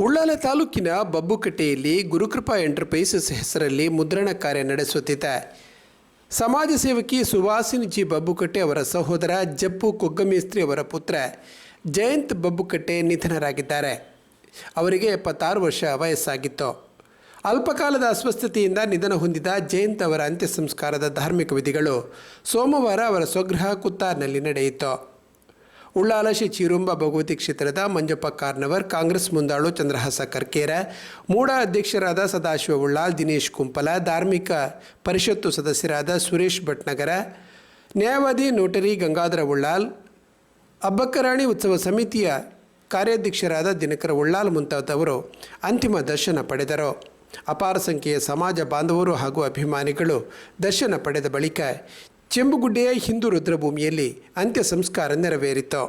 ಉಳ್ಳಾಲ ತಾಲೂಕಿನ ಬಬ್ಬುಕಟ್ಟೆಯಲ್ಲಿ ಗುರುಕೃಪಾ ಎಂಟರ್ಪ್ರೈಸಸ್ ಹೆಸರಲ್ಲಿ ಮುದ್ರಣ ಕಾರ್ಯ ನಡೆಸುತ್ತಿದ್ದ ಸಮಾಜ ಸೇವಕಿ ಸುವಾಸಿನಿ ಜಿ ಬಬ್ಬುಕಟ್ಟೆ ಅವರ ಸಹೋದರ ಜಪ್ಪು ಕೊಗ್ಗಮೇಸ್ತ್ರಿ ಅವರ ಪುತ್ರ ಜಯಂತ್ ಬಬ್ಬುಕಟ್ಟೆ ನಿಧನರಾಗಿದ್ದಾರೆ. ಅವರಿಗೆ 76 ವರ್ಷ ವಯಸ್ಸಾಗಿತ್ತು. ಅಲ್ಪಕಾಲದ ಅಸ್ವಸ್ಥತೆಯಿಂದ ನಿಧನ ಹೊಂದಿದ ಜಯಂತ್ ಅವರ ಅಂತ್ಯ ಸಂಸ್ಕಾರದ ಧಾರ್ಮಿಕ ವಿಧಿಗಳು ಸೋಮವಾರ ಅವರ ಸ್ವಗೃಹ ಕುತ್ತಾರ್ನಲ್ಲಿ ನಡೆಯಿತು. ಉಳ್ಳಾಲ ಶ್ರೀ ಚೀರುಂಬ ಭಗವತಿ ಕ್ಷೇತ್ರದ ಮಂಜಪ್ಪ ಕಾರ್ನವರ್, ಕಾಂಗ್ರೆಸ್ ಮುಂದಾಳು ಚಂದ್ರಹಾಸ ಕರ್ಕೇರ, ಮೂಡ ಅಧ್ಯಕ್ಷರಾದ ಸದಾಶಿವ ಉಳ್ಳಾಲ್, ದಿನೇಶ್ ಕುಂಪಲ, ಧಾರ್ಮಿಕ ಪರಿಷತ್ತು ಸದಸ್ಯರಾದ ಸುರೇಶ್ ಭಟ್ನಗರ, ನ್ಯಾಯವಾದಿ ನೋಟರಿ ಗಂಗಾಧರ ಉಳ್ಳಾಲ್, ಅಬ್ಬಕ್ಕರಾಣಿ ಉತ್ಸವ ಸಮಿತಿಯ ಕಾರ್ಯಾಧ್ಯಕ್ಷರಾದ ದಿನಕರ ಉಳ್ಳಾಲ್ ಮುಂತಾದವರು ಅಂತಿಮ ದರ್ಶನ ಪಡೆದರು. ಅಪಾರ ಸಂಖ್ಯೆಯ ಸಮಾಜ ಬಾಂಧವರು ಹಾಗೂ ಅಭಿಮಾನಿಗಳು ದರ್ಶನ ಪಡೆದ ಬಳಿಕ ಚೆಂಬುಗುಡ್ಡೆಯ ಹಿಂದೂ ರುದ್ರಭೂಮಿಯಲ್ಲಿ ಅಂತ್ಯ ಸಂಸ್ಕಾರ ನೆರವೇರಿತು.